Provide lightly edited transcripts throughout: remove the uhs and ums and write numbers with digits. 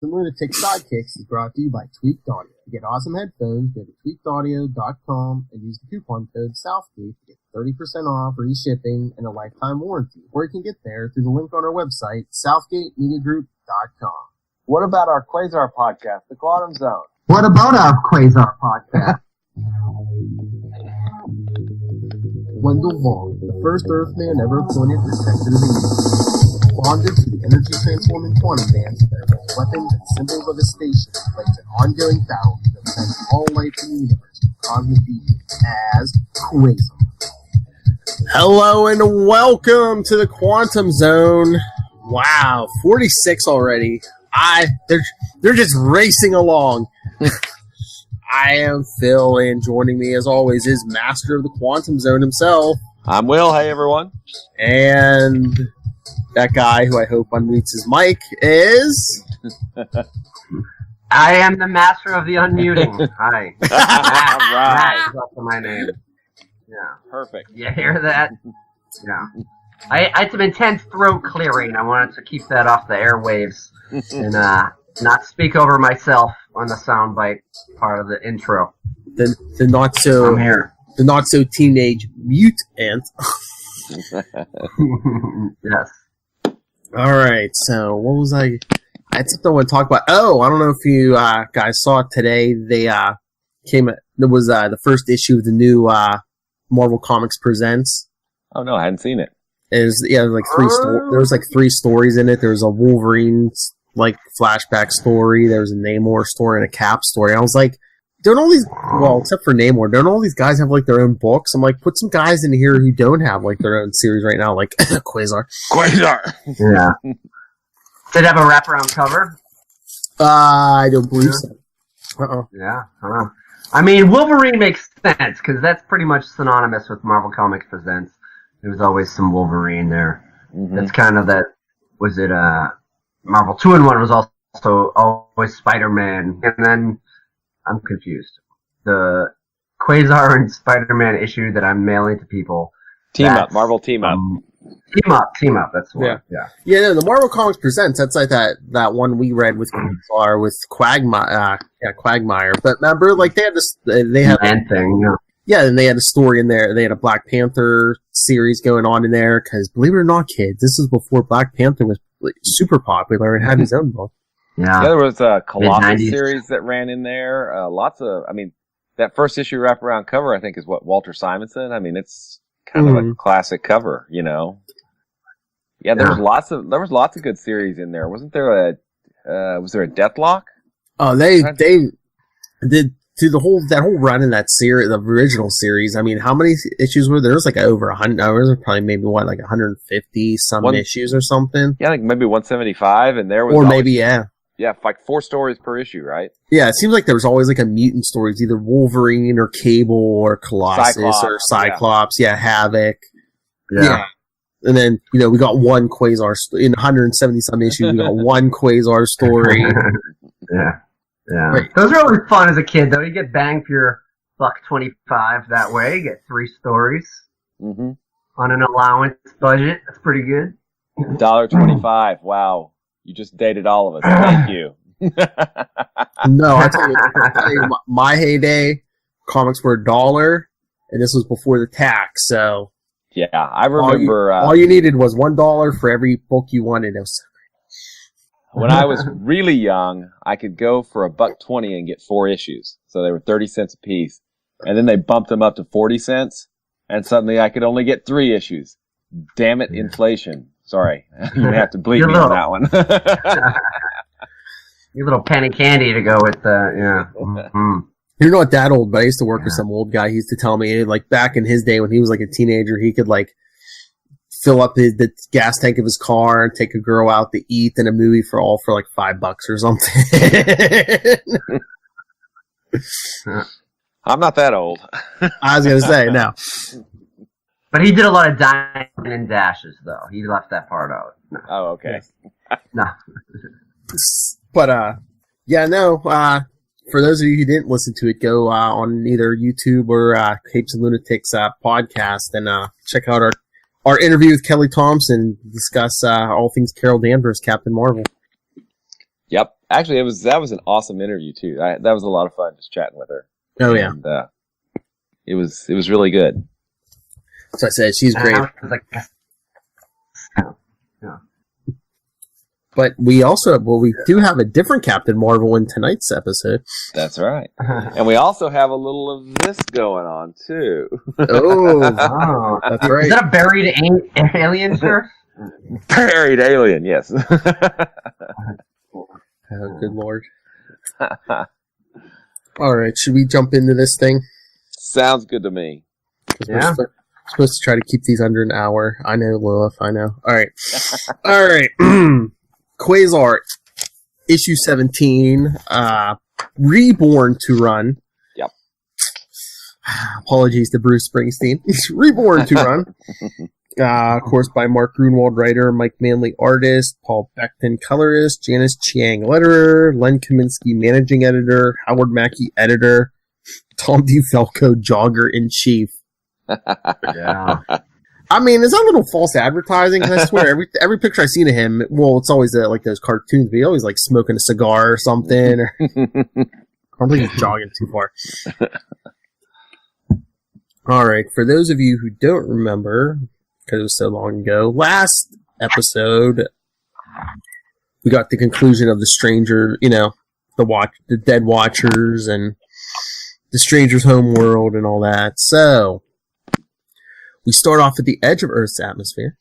The Lunatic Sidekicks is brought to you by Tweaked Audio. To get awesome headphones, go to tweakedaudio.com and use the coupon code SOUTHGATE to get 30% off, free shipping, and a lifetime warranty. Or you can get there through the link on our website, southgatemediagroup.com. What about our Quasar podcast, The Quantum Zone? What about our Quasar podcast? Wendell Vaughn, the first Earthman ever appointed protector of the universe, bonded to the energy-transforming quantum bands that are both weapons and symbols of his station, fights an ongoing battle to defend all life in the universe from cosmic evil as Quasar. Hello and welcome to the Quantum Zone. Wow, 46 already. They're just racing along. I am Phil, and joining me as always is Master of the Quantum Zone himself. I'm Will. Hey, everyone. And that guy who I hope unmutes his mic is... I am the Master of the Unmuting. Hi. Right. That's my name. Yeah. Perfect. You hear that? Yeah. I had some intense throat clearing. I wanted to keep that off the airwaves and not speak over myself on the soundbite part of the intro. The not so I'm here. The not so teenage mutant. Yes. All right. So what was I had something I want to talk about. Oh, I don't know if you guys saw it today. They There was the first issue of the new Marvel Comics Presents. Oh no, I hadn't seen it. There was like three stories in it. There was a Wolverine flashback story. There was a Namor story and a Cap story. I was like, don't all these, well, except for Namor, don't all these guys have their own books? I'm like, put some guys in here who don't have their own series right now, like Quasar. Yeah. Did it have a wraparound cover? I don't believe so. Yeah. I mean, Wolverine makes sense because that's pretty much synonymous with Marvel Comics Presents. There was always some Wolverine there. Mm-hmm. That's kind of that. Was it Marvel 2-in-1 was also always Spider-Man, and then I'm confused. The Quasar and Spider-Man issue that I'm mailing to people. Marvel Team Up. Team Up. That's the one. Yeah. No, the Marvel Comics Presents. That's like that one we read with Quasar with Quagmire. But remember, they had this. They had thing. Yeah. Yeah, and they had a story in there. They had a Black Panther series going on in there because, believe it or not, kids, this is before Black Panther was super popular and had his own book. Yeah, there was a Colossus series that ran in there. That first issue wraparound cover, I think, is what Walter Simonson. I mean, it's kind of a classic cover, you know. Yeah, there was lots of good series in there. Wasn't there was there a Deathlock? Oh, they did. To that whole run in that series, the original series. I mean, how many issues were there? There was over 100. There was probably maybe 150 issues or something. Yeah, maybe 175, and there was like 4 stories per issue, right? Yeah, it seems like there was always a mutant stories, either Wolverine or Cable or Colossus or Cyclops. Yeah, Havoc. Yeah. And then we got one Quasar in 170 some issues. We got one Quasar story. Yeah. Yeah, right. Those are always fun as a kid, though. You get banged for your $1.25 that way. You get 3 stories on an allowance budget. That's pretty good. $1.25. Wow, you just dated all of us. Thank you. No, I tell you, my heyday, comics were $1, and this was before the tax. So yeah, I remember. All you needed was $1 for every book you wanted. It was when I was really young, I could go for $1.20 and get 4 issues. So they were 30 cents a piece. And then they bumped them up to 40 cents. And suddenly I could only get 3 issues. Damn it, inflation. Sorry. You have to bleep me on that one. Your little penny candy to go with the, You're not that old, but I used to work with some old guy. He used to tell me, back in his day when he was a teenager, he could, fill up the gas tank of his car and take a girl out to eat in a movie for $5 or something. I'm not that old. I was going to say, no. But he did a lot of dining and dashes, though. He left that part out. No. Oh, okay. No. But, for those of you who didn't listen to it, go on either YouTube or Capes and Lunatics podcast and check out our interview with Kelly Thompson, discuss all things Carol Danvers, Captain Marvel. Yep. Actually, that was an awesome interview too. That was a lot of fun just chatting with her. Oh yeah. And, it was really good. So I said she's great. But we do have a different Captain Marvel in tonight's episode. That's right. And we also have a little of this going on too. Oh, that's right. Is that a buried alien, sir? Buried alien, yes. Oh, good lord. All right, should we jump into this thing? Sounds good to me. Yeah. We're supposed to try to keep these under an hour. I know, Lilith, I know. All right. All right. Quasar, issue 17, Reborn to run. Yep. Apologies to Bruce Springsteen. Reborn to run. Of course, by Mark Grunwald, writer, Mike Manley, artist, Paul Beckton, colorist, Janice Chiang, letterer, Len Kaminsky, managing editor, Howard Mackey, editor, Tom DeFalco, jogger-in-chief. Yeah. I mean, is that a little false advertising? I swear, every picture I've seen of him, well, it's always like those cartoons, but he always like smoking a cigar or something. I don't think he's jogging too far. All right, for those of you who don't remember, because it was so long ago, last episode, we got the conclusion of the Stranger, the Dead Watchers and the Stranger's Homeworld and all that. So, we start off at the edge of Earth's atmosphere.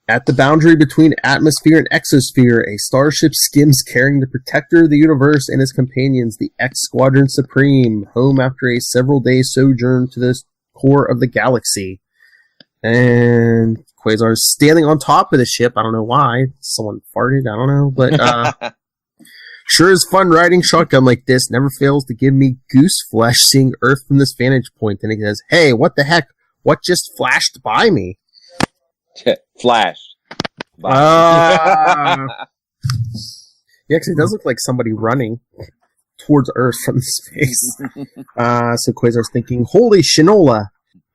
At the boundary between atmosphere and exosphere, a starship skims carrying the protector of the universe and his companions, the X Squadron Supreme, home after a several-day sojourn to the core of the galaxy. And Quasar's standing on top of the ship. I don't know why. Someone farted. I don't know. But sure is fun riding shotgun like this. Never fails to give me goose flesh seeing Earth from this vantage point. And he says, hey, what the heck? What just flashed by me? Flashed. Yeah, because it does look like somebody running towards Earth from space. So Quasar's thinking, holy shinola.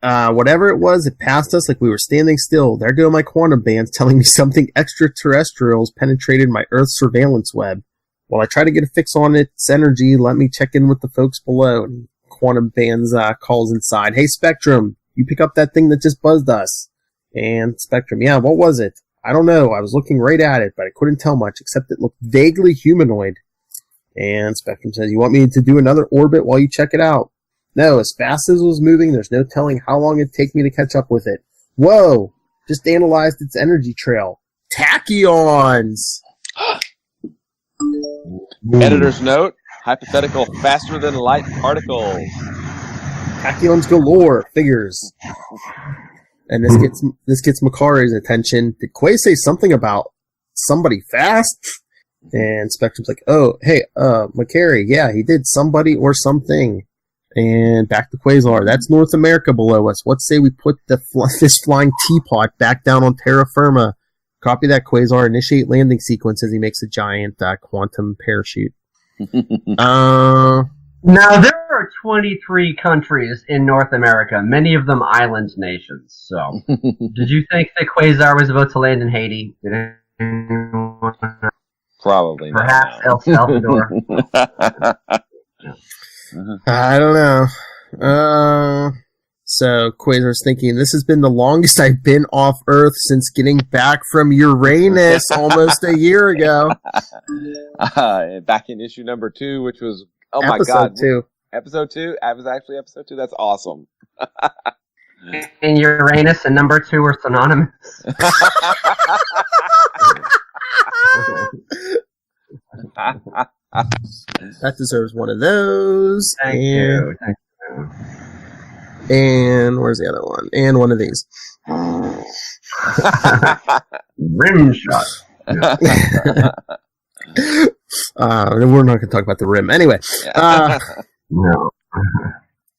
Whatever it was, it passed us like we were standing still. There go my quantum bands telling me something extraterrestrials penetrated my Earth surveillance web. While I try to get a fix on its energy, let me check in with the folks below. And quantum bands calls inside, hey Spectrum, you pick up that thing that just buzzed us. And Spectrum, yeah, what was it? I don't know. I was looking right at it, but I couldn't tell much, except it looked vaguely humanoid. And Spectrum says, you want me to do another orbit while you check it out? No, as fast as it was moving, there's no telling how long it'd take me to catch up with it. Whoa! Just analyzed its energy trail. Tachyons! Editor's note, hypothetical faster than light particles. Tachyons galore, figures. And this gets Makari's attention. Did Quay say something about somebody fast? And Spectrum's like, oh, hey, Makari, yeah, he did somebody or something. And back to Quasar. That's North America below us. What say we put this flying teapot back down on terra firma? Copy that, Quasar. Initiate landing sequence as he makes a giant quantum parachute. Now, there are 23 countries in North America, many of them island nations. So, did you think that Quasar was about to land in Haiti? Did anyone? Probably Perhaps not. El Salvador. I don't know. So Quasar's thinking, this has been the longest I've been off Earth since getting back from Uranus almost a year ago. Back in issue number 2, which was, oh episode my god. 2. Episode 2? That was actually episode 2? That's awesome. And Uranus and number 2 are synonymous. That deserves one of those. Thank you. And where's the other one? And one of these. Rim shot. We're not going to talk about the rim. Anyway. No.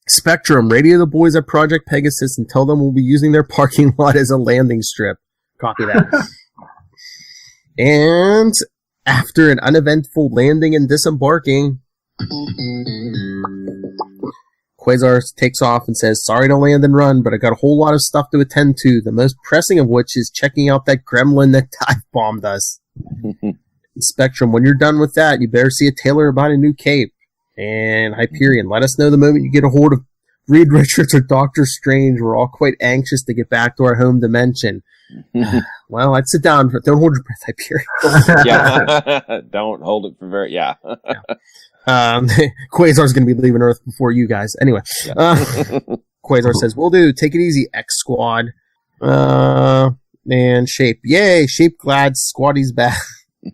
Spectrum, radio the boys at Project Pegasus and tell them we'll be using their parking lot as a landing strip. Copy that. And after an uneventful landing and disembarking, Quasar takes off and says, sorry to land and run, but I got a whole lot of stuff to attend to, the most pressing of which is checking out that gremlin that dive bombed us. Spectrum, when you're done with that, you better see a tailor about a new cape. And Hyperion, let us know the moment you get a hold of Reed Richards or Doctor Strange. We're all quite anxious to get back to our home dimension. Well, I'd sit down. Don't hold your breath, Hyperion. Yeah. Don't hold it for very, yeah. Quasar's going to be leaving Earth before you guys. Anyway, Quasar says, will do. Take it easy, X Squad. And Shape. Yay, Shape glad Squatty's back.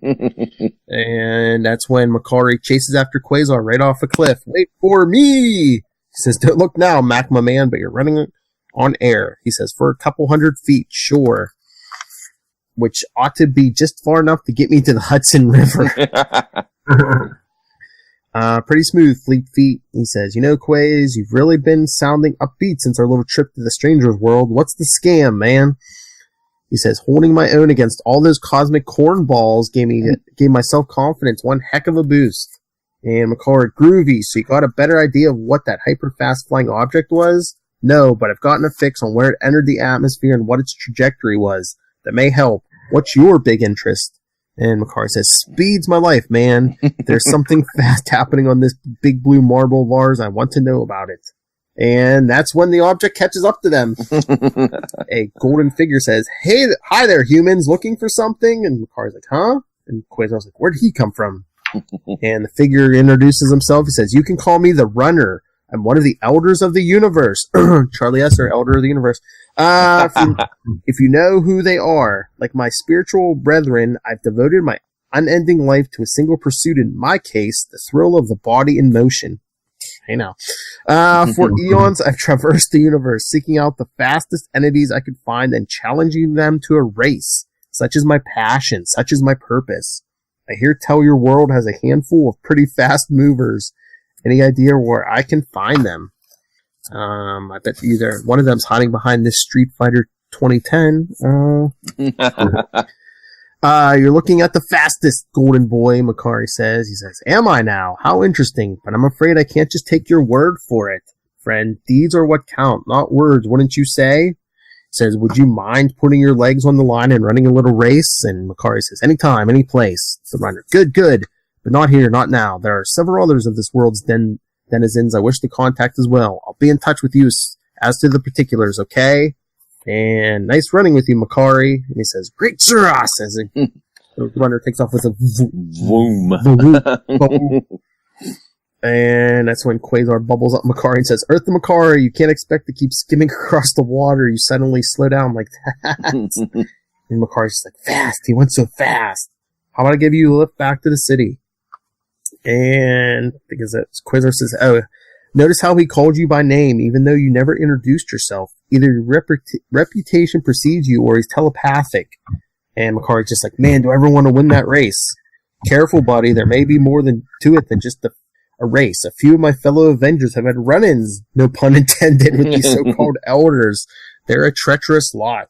And that's when Makari chases after Quasar right off a cliff. Wait for me! He says, don't look now, Mac, my man, but you're running on air. He says, for a couple 100 feet, sure. Which ought to be just far enough to get me to the Hudson River. Pretty smooth, Fleet Feet. He says, you know, Quaz, you've really been sounding upbeat since our little trip to the stranger's world. What's the scam, man? He says, holding my own against all those cosmic cornballs gave my self-confidence one heck of a boost. And Makara, groovy, so you got a better idea of what that hyper-fast flying object was? No, but I've gotten a fix on where it entered the atmosphere and what its trajectory was. That may help. What's your big interest? And Makara says, speed's my life, man. There's something fast happening on this big blue marble of ours. I want to know about it. And that's when the object catches up to them. A golden figure says, hey, hi there, humans, looking for something? And Makara's like, huh? And Quasar's like, where'd he come from? And the figure introduces himself. He says, you can call me the Runner. I'm one of the Elders of the Universe. Charlie Esser, Elder of the Universe. If you know who they are, like my spiritual brethren, I've devoted my unending life to a single pursuit, in my case, the thrill of the body in motion. Hey now. For eons, I've traversed the universe, seeking out the fastest entities I could find and challenging them to a race. Such is my passion, such is my purpose. I hear tell your world has a handful of pretty fast movers. Any idea where I can find them? I bet either one of them's hiding behind this Street Fighter 2010. You're looking at the fastest, golden boy, Makari says. He says, am I now? How interesting, but I'm afraid I can't just take your word for it. Friend, deeds are what count, not words, wouldn't you say? He says, would you mind putting your legs on the line and running a little race? And Makari says, anytime, any place. The Runner, good, but not here, not now. There are several others of this world's denizens I wish to contact as well. I'll be in touch with you as to the particulars, okay? And nice running with you, Makari. And he says, great Suras! As the Runner takes off with a boom. And that's when Quasar bubbles up Makari and says, Earth to Makari, you can't expect to keep skimming across the water. You suddenly slow down like that. And Makari's just like, fast. He went so fast. How about I give you a lift back to the city? And because Quasar says, oh, notice how he called you by name, even though you never introduced yourself. Either your reputation precedes you or he's telepathic. And Makari's just like, man, do I ever want to win that race? Careful, buddy. There may be more to it than just a race. A few of my fellow Avengers have had run-ins, no pun intended, with these so-called elders. They're a treacherous lot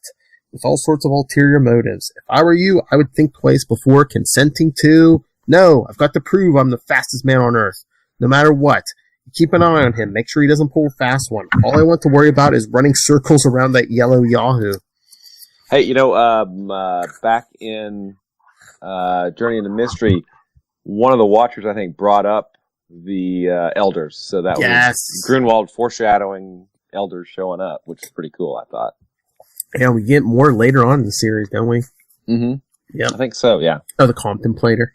with all sorts of ulterior motives. If I were you, I would think twice before consenting to... No, I've got to prove I'm the fastest man on Earth. No matter what. Keep an eye on him. Make sure he doesn't pull a fast one. All I want to worry about is running circles around that yellow Yahoo. Hey, back in Journey into Mystery, one of the Watchers, I think, brought up the Elders. So that was Grunwald foreshadowing Elders showing up, which is pretty cool, I thought. Yeah, we get more later on in the series, don't we? Mm-hmm. Yeah, I think so, yeah. Oh, the Contemplator.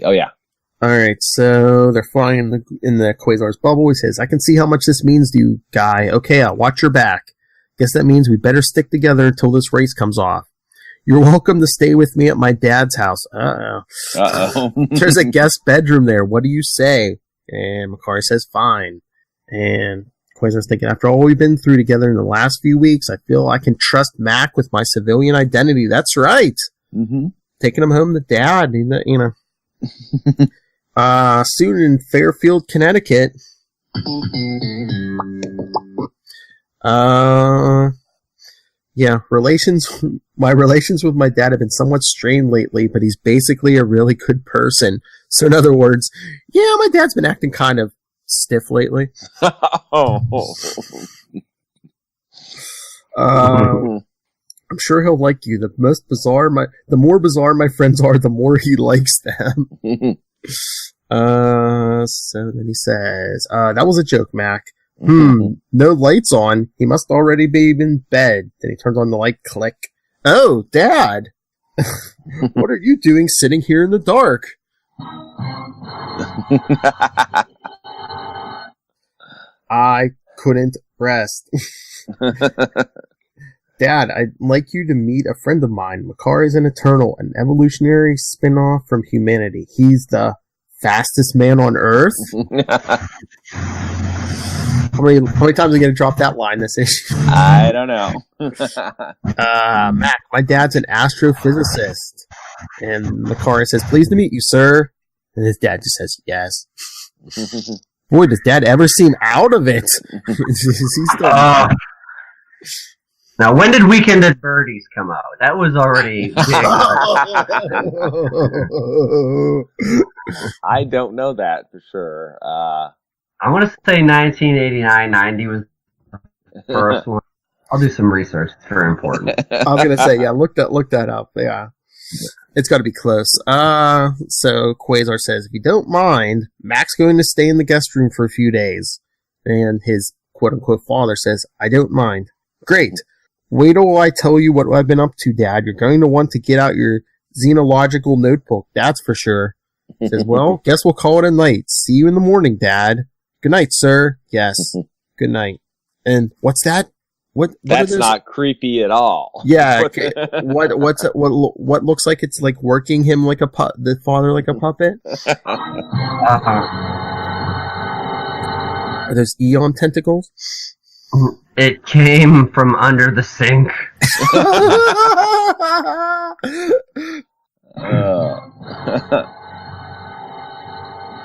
Oh, yeah. All right, so they're flying in the Quasar's bubble. He says, I can see how much this means to you, guy. Okay, I'll watch your back. Guess that means we better stick together until this race comes off. You're welcome to stay with me at my dad's house. Uh-oh. There's a guest bedroom there. What do you say? And Makari says, fine. And Quasar's thinking, after all we've been through together in the last few weeks, I feel I can trust Mac with my civilian identity. That's right. Mm-hmm. Taking him home to dad, soon in Fairfield, Connecticut. My relations with my dad have been somewhat strained lately, but he's basically a really good person. So in other words, yeah, my dad's been acting kind of stiff lately. Oh. I'm sure he'll like you. The more bizarre my friends are, the more he likes them. So then he says, that was a joke, Mac. No lights on. He must already be in bed. Then he turns on the light, click. Oh, Dad! What are you doing sitting here in the dark? I couldn't rest. Dad, I'd like you to meet a friend of mine. Makar is an Eternal, an evolutionary spin-off from humanity. He's the fastest man on Earth? How many times are we going to drop that line this issue? I don't know. Mac, my dad's an astrophysicist. And Makar says, pleased to meet you, sir. And his dad just says, yes. Boy, does Dad ever seem out of it. Is he still... Now, when did Weekend at Birdie's come out? That was already big. I don't know that for sure. I want to say 1989, 90 was the first one. I'll do some research. It's very important. I was going to say, yeah, look that up. Yeah. It's got to be close. So Quasar says, if you don't mind, Mac's going to stay in the guest room for a few days. And his quote-unquote father says, I don't mind. Great. Wait till I tell you what I've been up to, Dad. You're going to want to get out your xenological notebook, that's for sure. He says, well, guess we'll call it a night. See you in the morning, Dad. Good night, sir. Yes. Good night. And what's that? What That's not creepy at all. Yeah. What looks like it's like working him like the father like a puppet? Are those Eon tentacles? It came from under the sink.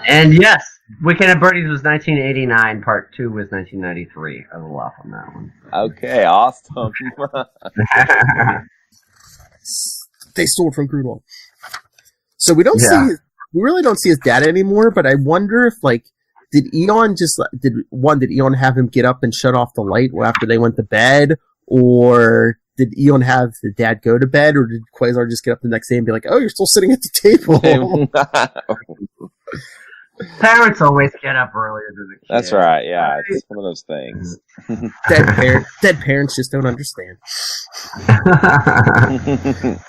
And yes, Weekend at Birdie's was 1989. Part 2 was 1993. I will laugh on that one. Okay, awesome. They stole it from Grudel. So we really don't see his dad anymore. But I wonder if did Eon have him get up and shut off the light after they went to bed, or did Eon have the dad go to bed, or did Quasar just get up the next day and be like, "Oh, you're still sitting at the table"? Parents always get up earlier than the kids. That's right. Yeah, it's one of those things. Dead parents just don't understand.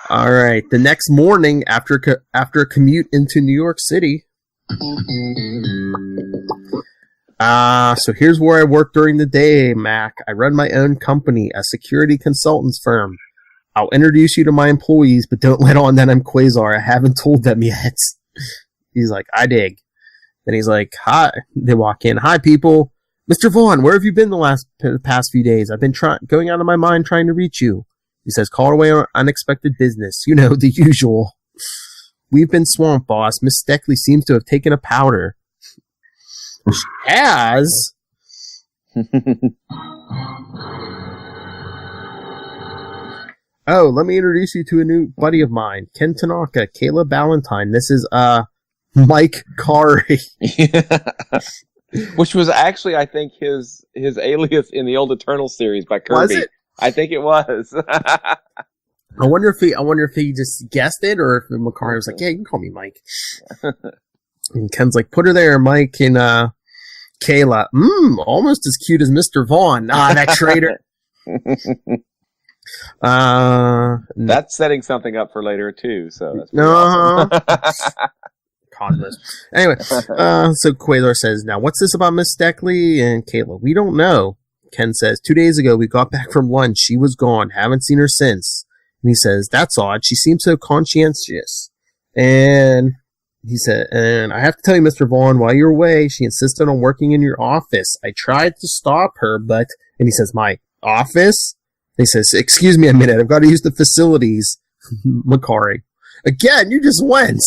All right. The next morning, after a commute into New York City. So here's where I work during the day, Mac. I run my own company, a security consultants firm. I'll introduce you to my employees, but don't let on that I'm Quasar. I haven't told them yet. He's like, I dig. Then he's like, hi. They walk in. Hi, people. Mr. Vaughn, where have you been the past few days? I've been going out of my mind trying to reach you. He says, call away on unexpected business. You know, the usual. We've been swamped, boss. Miss Steckley seems to have taken a powder. She has. Oh, let me introduce you to a new buddy of mine, Ken Tanaka, Caleb Ballantyne. This is Mike Kari. Which was actually, I think, his alias in the old Eternal series by Kirby. Was it? I think it was. I wonder if he just guessed it, or if Makari was like, yeah, you can call me Mike. And Ken's like, put her there, Mike, and Kayla. Almost as cute as Mr. Vaughn. That traitor. That's setting something up for later too, so that's awesome. Cosmos. Anyway, so Quasar says, now what's this about Miss Steckley? And Kayla, we don't know. Ken says, 2 days ago we got back from lunch. She was gone. Haven't seen her since. And he says, that's odd. She seems so conscientious. And he said, and I have to tell you, Mr. Vaughn, while you're away, she insisted on working in your office. I tried to stop her, but... And he says, my office? And he says, excuse me a minute. I've got to use the facilities. Makari. Again, you just went.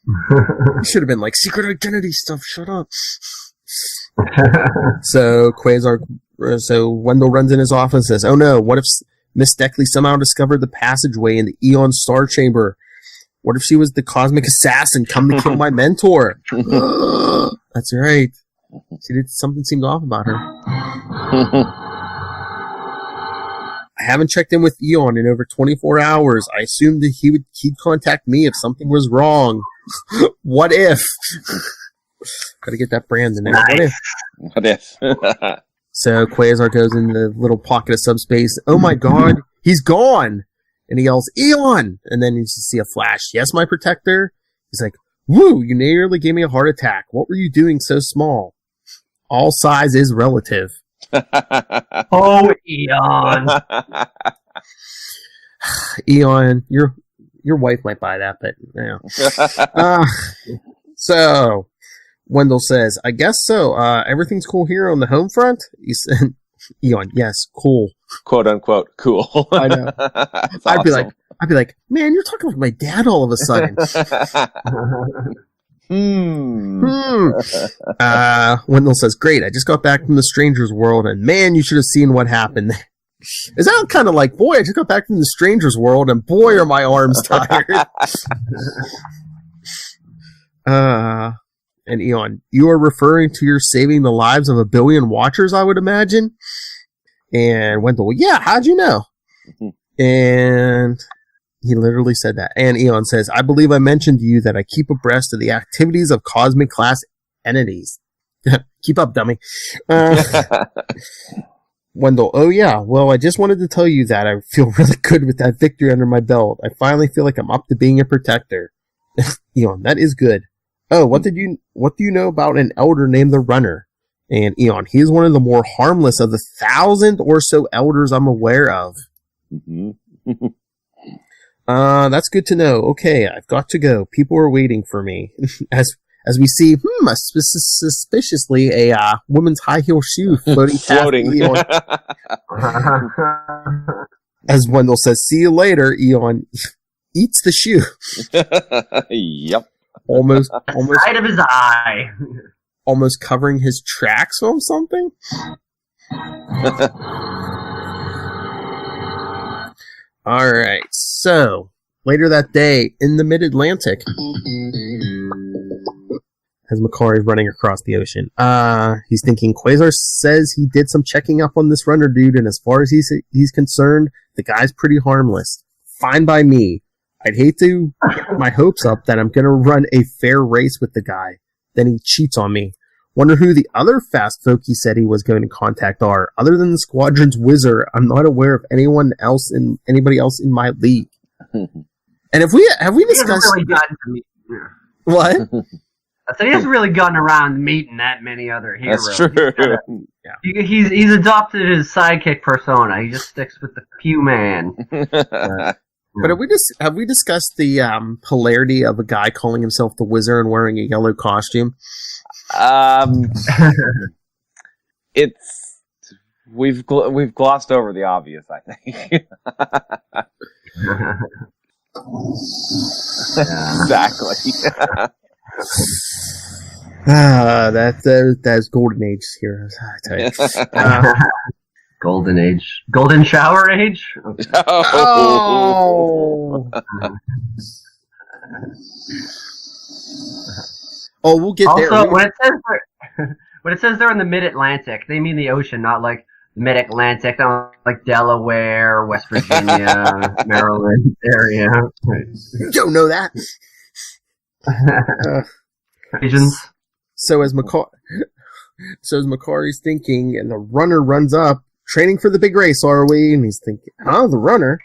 You should have been like, secret identity stuff. Shut up. So Wendell runs in his office and says, oh no, what if Miss Steckley somehow discovered the passageway in the Eon Star Chamber? What if she was the cosmic assassin come to kill my mentor? That's right. Something seemed off about her. I haven't checked in with Eon in over 24 hours. I assumed that he'd contact me if something was wrong. What if? Gotta get that brand in there. Nice. What if? So Quasar goes in the little pocket of subspace. Oh my god, he's gone! And he yells, Eon! And then you see a flash. Yes, my protector? He's like, woo, you nearly gave me a heart attack. What were you doing so small? All size is relative. Oh, Eon. Eon, your wife might buy that, but yeah. So Wendell says, I guess so. Everything's cool here on the home front? He said, Eon, yes, cool. Quote unquote, cool. I know. That's I'd awesome. be like, man, you're talking like my dad all of a sudden. Wendell says, great, I just got back from the stranger's world, and man, you should have seen what happened. Is that kind of like, boy, I just got back from the stranger's world, and boy, are my arms tired. And Eon, you are referring to your saving the lives of 1 billion watchers, I would imagine? And Wendell, well, yeah, how'd you know? And he literally said that. And Eon says, I believe I mentioned to you that I keep abreast of the activities of cosmic class entities. Keep up, dummy. Wendell, oh yeah, well, I just wanted to tell you that I feel really good with that victory under my belt. I finally feel like I'm up to being a protector. Eon, that is good. Oh, what do you know about an elder named the Runner? And Eon, he is one of the more harmless of the 1,000 or so elders I'm aware of. That's good to know. Okay, I've got to go. People are waiting for me. As we see, suspiciously a woman's high heel shoe floating. Eon. As Wendell says, see you later. Eon eats the shoe. Yep. Almost side of his eye. Almost covering his tracks or something. Alright, so later that day in the mid-Atlantic, as Makari's running across the ocean, he's thinking, Quasar says he did some checking up on this runner dude, and as far as he's concerned, the guy's pretty harmless. Fine by me. I'd hate to get my hopes up that I'm going to run a fair race with the guy. Then he cheats on me. Wonder who the other fast folk he said he was going to contact are. Other than the squadron's wizard, I'm not aware of anybody else in my league. And have we discussed really gotten to meet, what? I said he hasn't really gotten around meeting that many other heroes. That's true. He's adopted his sidekick persona. He just sticks with the pew man. But have we discussed the hilarity of a guy calling himself the Wizard and wearing a yellow costume? We've glossed over the obvious, I think. Exactly. That's golden age here. I tell you. Golden age. Golden shower age? Okay. Oh! Oh, we'll get there. Also, when it says they're in the mid-Atlantic, they mean the ocean, not like mid-Atlantic, not like Delaware, West Virginia, Maryland area. You don't know that. Regions. So as Makari's thinking, and the runner runs up, training for the big race, are we? And he's thinking, the runner?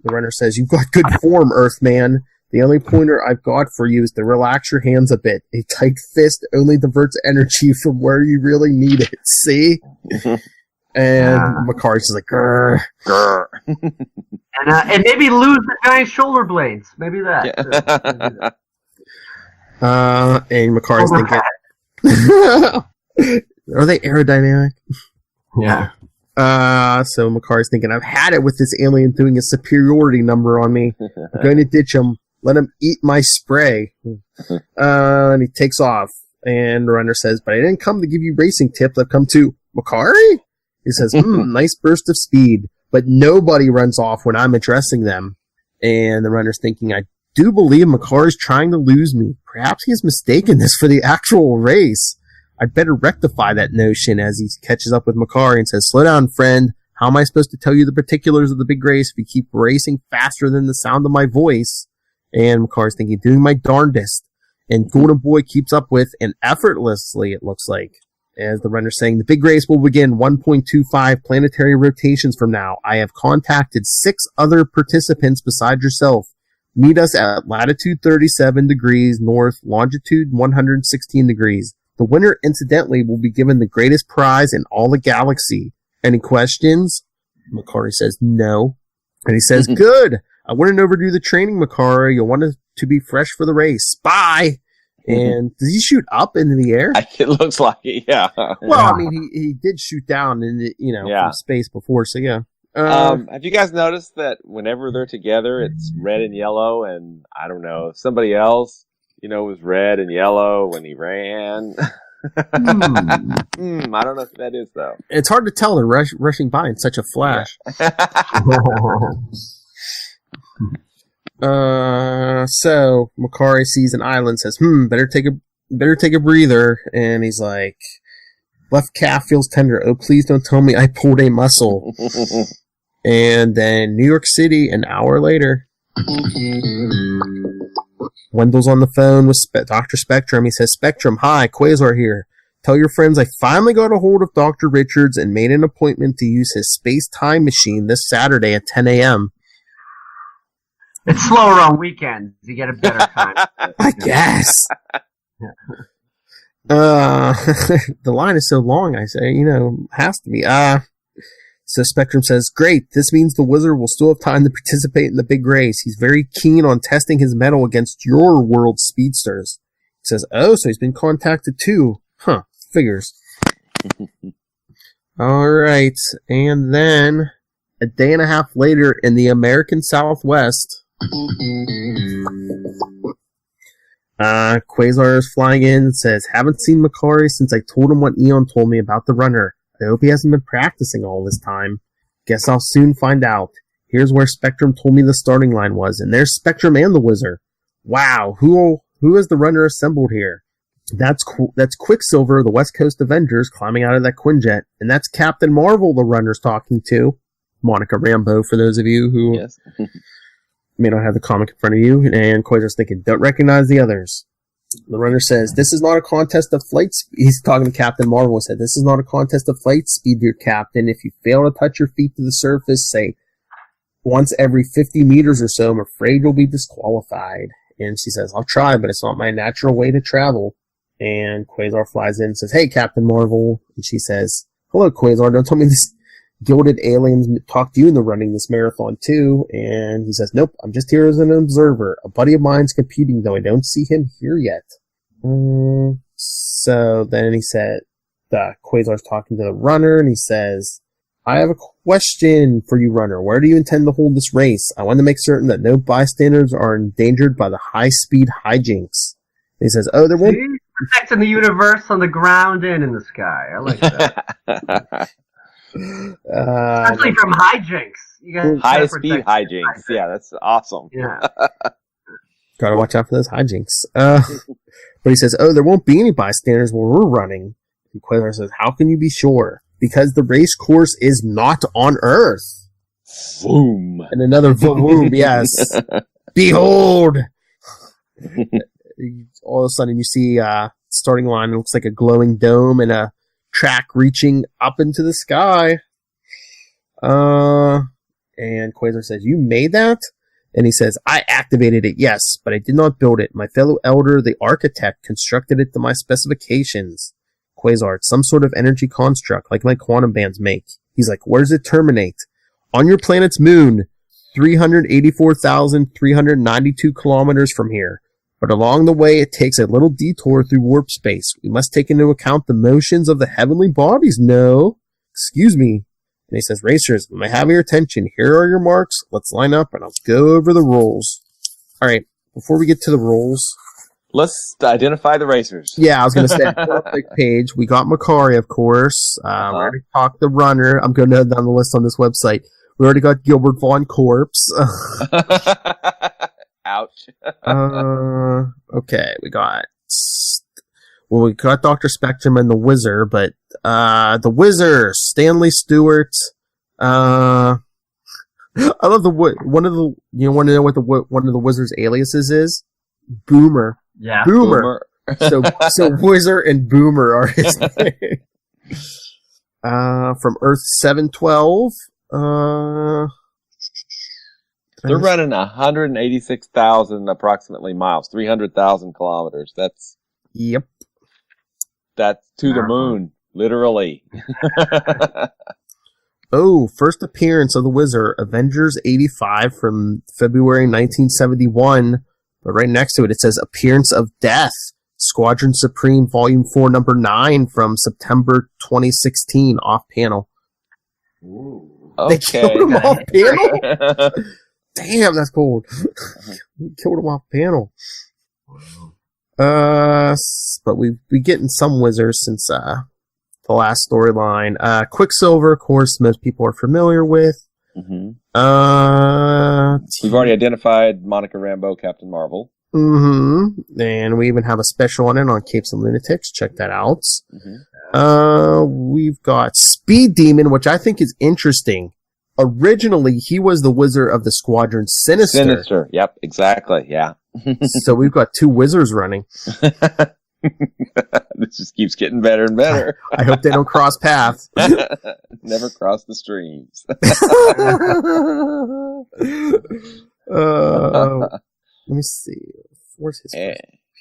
The runner says, you've got good form, Earthman. The only pointer I've got for you is to relax your hands a bit. A tight fist only diverts energy from where you really need it. See? And Makari's just like, grr, grr. And maybe lose the giant shoulder blades. Maybe that. Yeah. And Makari's thinking, are they aerodynamic? Yeah. So Makari's thinking, I've had it with this alien doing a superiority number on me. I'm going to ditch him. Let him eat my spray. And he takes off. And the runner says, but I didn't come to give you racing tips. I've come to Makari? He says, nice burst of speed. But nobody runs off when I'm addressing them. And the runner's thinking, I do believe Makari's trying to lose me. Perhaps he has mistaken this for the actual race. I'd better rectify that notion as he catches up with Makari and says, slow down, friend. How am I supposed to tell you the particulars of the big race if you keep racing faster than the sound of my voice? And Makari's thinking, doing my darndest. And Golden Boy keeps up with, and effortlessly, it looks like, as the runner's saying, the big race will begin 1.25 planetary rotations from now. I have contacted 6 other participants besides yourself. Meet us at latitude 37 degrees north, longitude 116 degrees. The winner, incidentally, will be given the greatest prize in all the galaxy. Any questions? Makari says no. And he says, good. I wouldn't overdo the training, Makari. You'll want to be fresh for the race. Bye. And does he shoot up into the air? It looks like it, yeah. Well, I mean, he did shoot down in from space before, so yeah. Have you guys noticed that whenever they're together, it's red and yellow, and I don't know, somebody else, was red and yellow when he ran? I don't know if that is, though. It's hard to tell. They're rushing by in such a flash. So Makari sees an island, says, better take a breather, and he's like, left calf feels tender. Oh, please don't tell me I pulled a muscle. And then New York City, an hour later. Wendell's on the phone with Dr. Spectrum. He says, Spectrum, hi, Quasar here. Tell your friends I finally got a hold of Dr. Richards and made an appointment to use his space-time machine this Saturday at 10 a.m. It's slower on weekends. You get a better time. I guess. The line is so long, I say, has to be. So Spectrum says, great, this means the wizard will still have time to participate in the big race. He's very keen on testing his mettle against your world speedsters. He says, oh, so he's been contacted too. Huh, figures. Alright, and then a day and a half later in the American Southwest, Quasar is flying in and says, haven't seen Makari since I told him what Eon told me about the runner. I hope he hasn't been practicing all this time. Guess I'll soon find out. Here's where Spectrum told me the starting line was, and there's Spectrum and the Wizard. Wow, who is the runner assembled here? That's Quicksilver, the West Coast Avengers, climbing out of that Quinjet, and that's Captain Marvel the runner's talking to. Monica Rambeau, for those of you who may not have the comic in front of you, and Quasar's thinking, don't recognize the others. The runner says, this is not a contest of flight speed. He's talking to Captain Marvel and said, this is not a contest of flight speed, dear Captain. If you fail to touch your feet to the surface, say, once every 50 meters or so, I'm afraid you'll be disqualified. And she says, I'll try, but it's not my natural way to travel. And Quasar flies in and says, hey, Captain Marvel. And she says, hello, Quasar. Don't tell me this gilded aliens talked to you into running this marathon too. And he says, nope, I'm just here as an observer. A buddy of mine's competing, though I don't see him here yet. So then he said, Quasar's talking to the runner, and he says, I have a question for you, runner. Where do you intend to hold this race? I want to make certain that no bystanders are endangered by the high-speed hijinks. And he says, oh, there won't... Protecting the universe on the ground and in the sky. I like that. Especially from hijinks. High-speed hijinks. Yeah, that's awesome. Yeah. Gotta watch out for those hijinks. But he says, oh, there won't be any bystanders where we're running. And Quasar says, how can you be sure? Because the race course is not on Earth. Boom. And another boom, yes. Behold! All of a sudden you see starting line. It looks like a glowing dome and a track reaching up into the sky. And Quasar says, you made that? And he says, I activated it, yes, but I did not build it. My fellow elder, the architect, constructed it to my specifications. Quasar, it's some sort of energy construct, like my quantum bands make. He's like, where does it terminate? On your planet's moon, 384,392 kilometers from here. But along the way, it takes a little detour through warp space. We must take into account the motions of the heavenly bodies. No. Excuse me. And he says, racers, may I have your attention? Here are your marks. Let's line up, and I'll go over the rules. All right. Before we get to the rules, let's identify the racers. Yeah, I was going to say, quick page. We got Makari, of course. We already talked the runner. I'm going down the list on this website. We already got Gilbert Von Corpse. Ouch. Okay, we got Well, we got Dr. Spectrum and the Whizzer, but the Whizzer, Stanley Stewart. I love one of the. You want to know what one of the Whizzer's aliases is? Boomer. Yeah. Boomer. so Whizzer and Boomer are his name. From Earth 712. They're running 186,000 approximately miles, 300,000 kilometers. That's to the moon, literally. Oh, first appearance of the Whizzer, Avengers 85 from February 1971. But right next to it, it says Appearance of Death, Squadron Supreme Volume 4, Number 9 from September 2016, off panel. Ooh. Okay. They killed him off panel? Damn, that's cold. Killed him off panel. But we getting some Whizzers since the last storyline. Quicksilver, of course, most people are familiar with. Mm-hmm. We've already identified Monica Rambeau, Captain Marvel. Mm-hmm. And we even have a special on it on Capes and Lunatics. Check that out. Mm-hmm. We've got Speed Demon, which I think is interesting. Originally, he was the Whizzer of the Squadron Sinister. Sinister, yep, exactly, yeah. So we've got two Whizzers running. This just keeps getting better and better. I hope they don't cross paths. Never cross the streams. Let me see. Where's his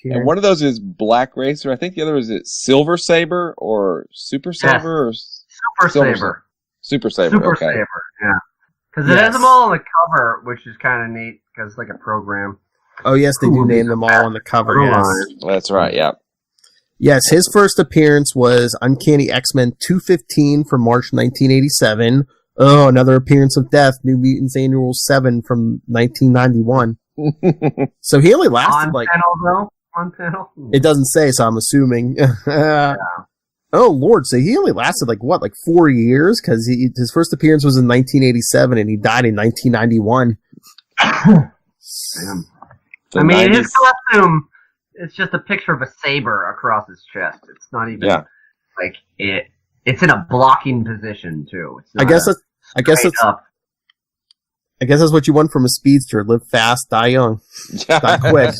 and one of those is Black Racer. I think the other is Silver Saber or Super Saber or Super Saber. Super Saber. Super okay. Saber. Yeah. Because it has them all on the cover, which is kind of neat because it's like a program. Oh yes, they do name them all on the cover. Yes. That's right. Yeah. Yes, his first appearance was Uncanny X-Men 215 from March 1987. Oh, another appearance of Death, New Mutants Annual 7 from 1991. So he only lasted on panel, though? On panel? It doesn't say, so I'm assuming. Yeah. Oh, Lord, so he only lasted, 4 years? Because his first appearance was in 1987, and he died in 1991. Damn. I mean, his costume, it's just a picture of a saber across his chest. It's not even, it's in a blocking position, too. It's not I guess that's what you want from a speedster. Live fast, die young. Die quick.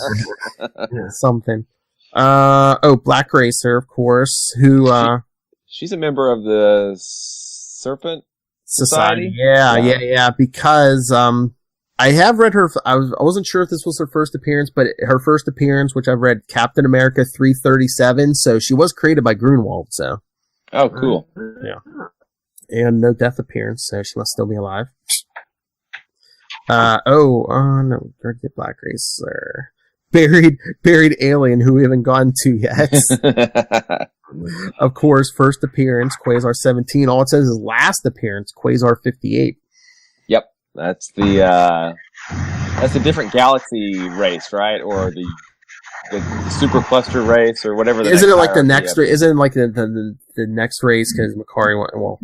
Something. Black Racer, of course, who she's a member of the Serpent Society? Yeah, because I have read her. I wasn't sure if this was her first appearance, but her first appearance, which I've read, Captain America 337. So she was created by Grunwald. So. Oh, cool. Yeah. And no death appearance, so she must still be alive. No, get Black Racer. Buried alien who we haven't gotten to yet. Of course, first appearance, Quasar 17. All it says is last appearance, Quasar 58. Yep. That's the different galaxy race, right? Or the super cluster race or whatever. Isn't it like the next race? Isn't it like the next race because Makari went, well.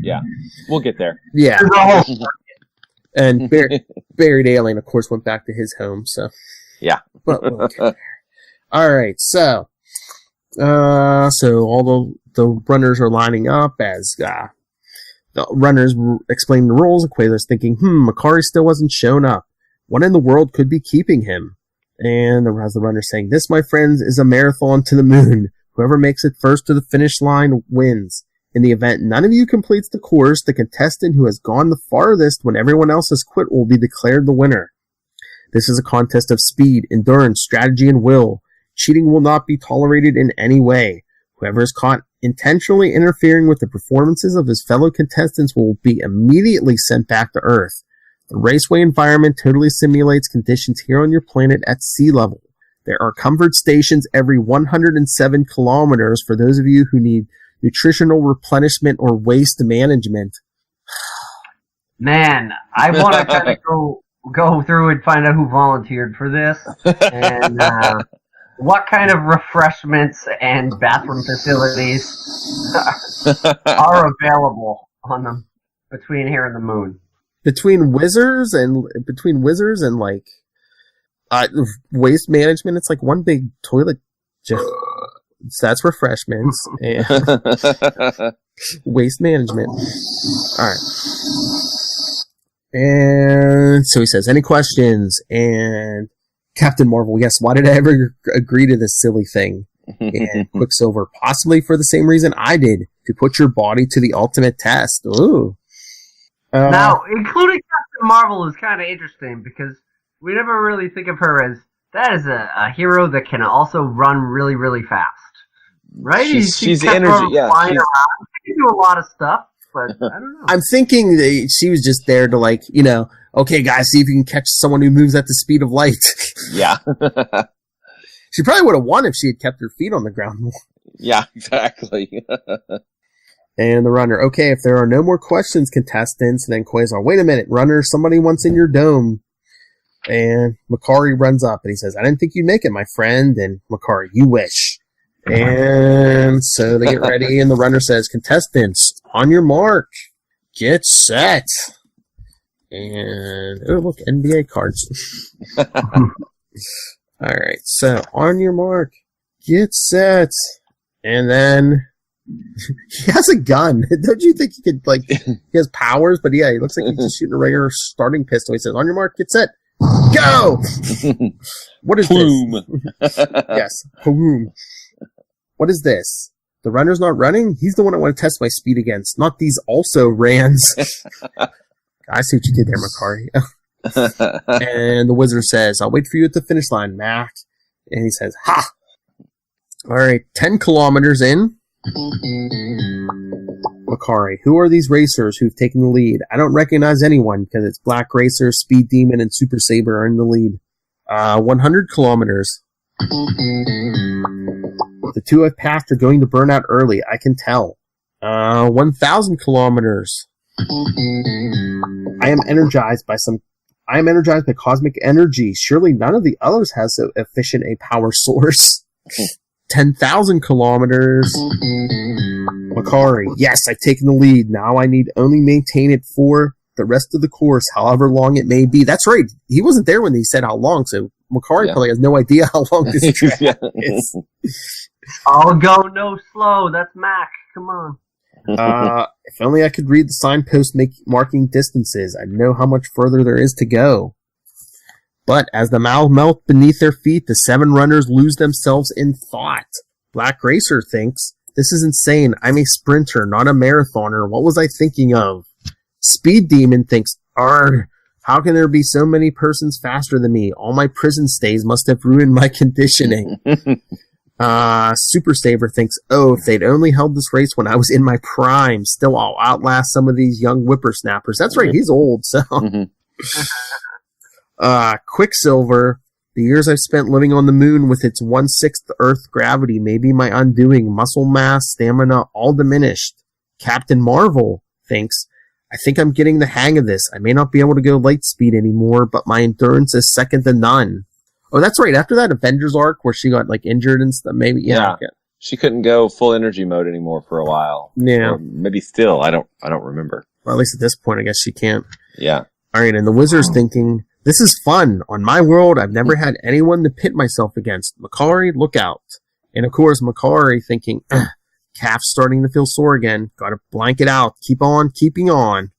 Yeah. We'll get there. Yeah. And Buried Alien, of course, went back to his home, so. Yeah. But all right, so all the runners are lining up as the runners explain the rules, and Quasar's thinking, Makari still hasn't shown up. What in the world could be keeping him? And the runners saying, this, my friends, is a marathon to the moon. Whoever makes it first to the finish line wins. In the event none of you completes the course, the contestant who has gone the farthest when everyone else has quit will be declared the winner. This is a contest of speed, endurance, strategy, and will. Cheating will not be tolerated in any way. Whoever is caught intentionally interfering with the performances of his fellow contestants will be immediately sent back to Earth. The raceway environment totally simulates conditions here on your planet at sea level. There are comfort stations every 107 kilometers for those of you who need nutritional replenishment or waste management. Man, I want to kind of go through and find out who volunteered for this and what kind of refreshments and bathroom facilities are available on them between here and the moon. Between Whizzers and waste management, it's like one big toilet. So that's refreshments and waste management. All right. And so he says, any questions? And Captain Marvel, yes, why did I ever agree to this silly thing? And Quicksilver, possibly for the same reason I did, to put your body to the ultimate test. Ooh. Now, including Captain Marvel is kind of interesting because we never really think of her as that is a hero that can also run really, really fast. Right? She's energy, yeah. Flying around. She can do a lot of stuff, but I don't know. I'm thinking that she was just there to, like, you know, okay, guys, see if you can catch someone who moves at the speed of light. Yeah. She probably would have won if she had kept her feet on the ground more. Yeah, exactly. And the runner, okay, if there are no more questions, contestants, then Quasar, wait a minute, runner, somebody wants in your dome. And Makari runs up and he says, I didn't think you'd make it, my friend. And Makari, you wish. And so they get ready and the runner says, contestants, on your mark, get set. And, oh, look, NBA cards. All right, so on your mark, get set. And then he has a gun. Don't you think he could, like, he has powers? But yeah, he looks like he's just shooting a regular starting pistol. He says, on your mark, get set, go! What is Plume. this? Yes, plume. What is this? The runner's not running? He's the one I want to test my speed against, not these also rans. I see what you did there, Makari. And the wizard says, I'll wait for you at the finish line, Mac. And he says, ha! All right, 10 kilometers in. Makari, who are these racers who've taken the lead? I don't recognize anyone because it's Black Racer, Speed Demon, and Super Saber are in the lead. 100 kilometers. The two I've passed are going to burn out early, I can tell. 1,000 kilometers. I am energized by cosmic energy. Surely none of the others has so efficient a power source. 10,000 kilometers. Makari, yes, I've taken the lead. Now I need only maintain it for the rest of the course, however long it may be. That's right. He wasn't there when he said how long, so Makari probably has no idea how long this track is. I'll go no slow. That's Mac. Come on. If only I could read the signpost marking distances, I'd know how much further there is to go. But as the mouth melt beneath their feet, the 7 runners lose themselves in thought. Black Racer thinks, this is insane. I'm a sprinter, not a marathoner. What was I thinking of? Speed Demon thinks, argh, how can there be so many persons faster than me? All my prison stays must have ruined my conditioning. Super Saver thinks, oh, if they'd only held this race when I was in my prime, still I'll outlast some of these young whippersnappers. That's right, he's old, so. Quicksilver, the years I've spent living on the moon with its 1/6 Earth gravity may be my undoing. Muscle mass, stamina, all diminished. Captain Marvel thinks, I think I'm getting the hang of this. I may not be able to go light speed anymore, but my endurance is second to none. Oh, that's right. After that Avengers arc where she got, like, injured and stuff, maybe, yeah. Okay. She couldn't go full energy mode anymore for a while. Yeah. Or maybe still. I don't remember. Well, at least at this point, I guess she can't. Yeah. All right, and the Wizard's thinking, this is fun. On my world, I've never had anyone to pit myself against. Makari, look out. And of course, Makari thinking, calf's starting to feel sore again. Gotta blank it out. Keep on keeping on.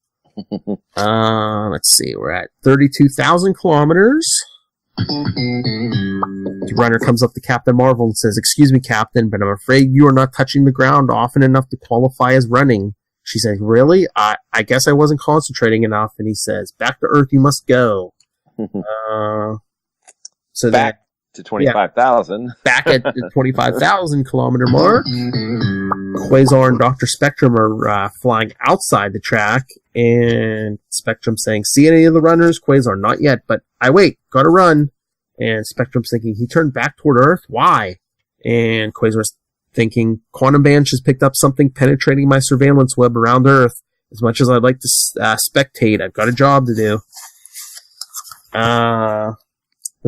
Let's see. We're at 32,000 kilometers. The runner comes up to Captain Marvel and says, excuse me, Captain, but I'm afraid you are not touching the ground often enough to qualify as running. She says, really? I guess I wasn't concentrating enough. And he says, back to Earth you must go. So back to 25,000. Yeah, back at the 25,000 kilometer mark. Quasar and Dr. Spectrum are flying outside the track, and Spectrum saying, see any of the runners? Quasar, not yet, but I wait, gotta run. And Spectrum's thinking, he turned back toward Earth? Why? And Quasar's thinking, Quantum Band has picked up something penetrating my surveillance web around Earth. As much as I'd like to spectate, I've got a job to do. But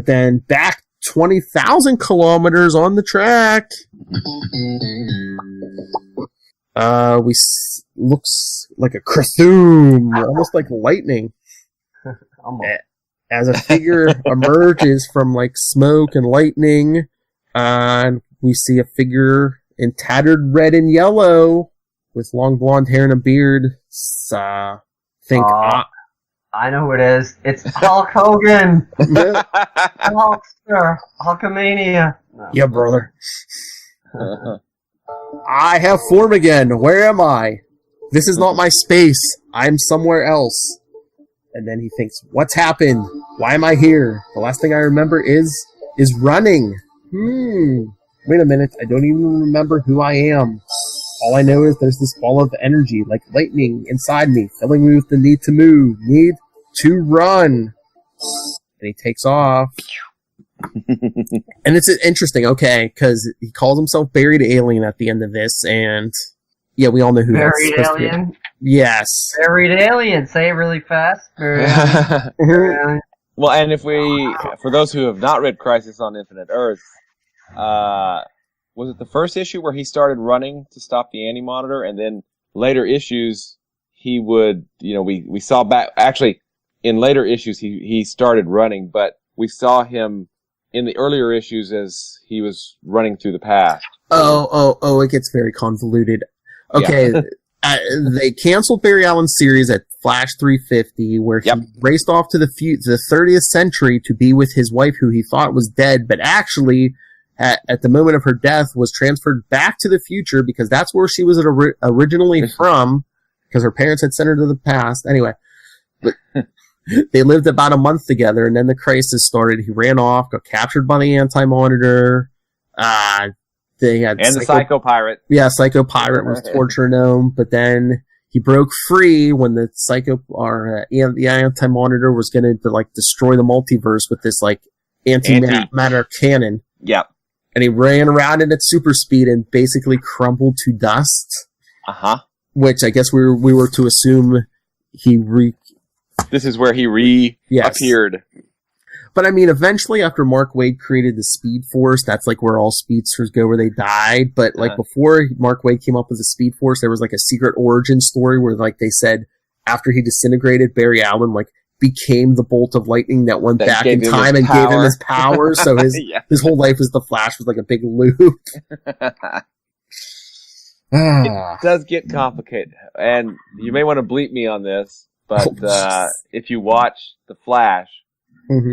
then back 20,000 kilometers on the track. Looks like a Cthulhu, almost like lightning. As a figure emerges from like smoke and lightning, and we see a figure in tattered red and yellow with long blonde hair and a beard. I know who it is. It's Hulk Hogan. Hulkster. Hulkamania. No. Yeah, brother. I have form again. Where am I? This is not my space. I'm somewhere else. And then he thinks, what's happened? Why am I here? The last thing I remember is running. Wait a minute. I don't even remember who I am. All I know is there's this ball of energy, like lightning, inside me, filling me with the need to move, need to run. And he takes off. And it's interesting, okay, because he calls himself Buried Alien at the end of this, and yeah, we all know who Buried that's Alien? Yes. Buried Alien. Say it really fast. Buried Alien. Well, and for those who have not read Crisis on Infinite Earths, was it the first issue where he started running to stop the anti-monitor, and then later issues he would, we saw back, actually, in later issues he started running, but we saw him in the earlier issues as he was running through the past. Oh, it gets very convoluted. Okay, yeah. They canceled Barry Allen's series at Flash 350, where he raced off to the 30th century to be with his wife, who he thought was dead, but actually, at the moment of her death, was transferred back to the future because that's where she was originally from, because her parents had sent her to the past. Anyway, but they lived about a month together, and then the crisis started. He ran off, got captured by the Anti-Monitor. They had the Psycho Pirate. Yeah, Psycho Pirate was torturing him, but then he broke free when the the Anti-Monitor was going to destroy the multiverse with this antimatter cannon. Yeah. And he ran around it at super speed and basically crumbled to dust. Which I guess we were to assume this is where he reappeared. But I mean, eventually after Mark Waid created the Speed Force, that's where all speedsters go where they die. But before Mark Waid came up with the Speed Force, there was a secret origin story where they said after he disintegrated, Barry Allen became the bolt of lightning that went back in time and gave him his power. So his whole life as the Flash was a big loop. It does get complicated, and you may want to bleep me on this, but if you watch The Flash,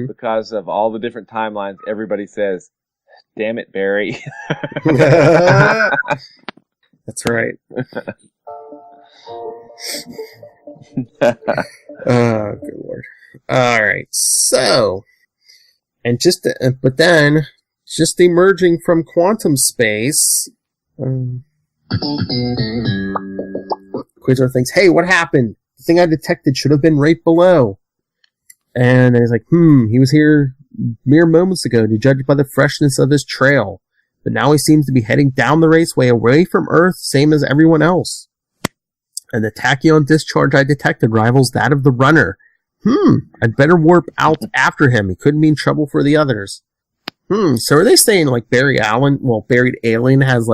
because of all the different timelines, everybody says, "Damn it, Barry." That's right. Oh, good lord. Alright, so, but then, just emerging from quantum space, Quasar thinks, hey, what happened? The thing I detected should have been right below. And he's like, he was here mere moments ago to judge by the freshness of his trail. But now he seems to be heading down the raceway away from Earth, same as everyone else. And the tachyon discharge I detected rivals that of the runner. I'd better warp out after him. He couldn't be in trouble for the others. So are they saying Buried Alien has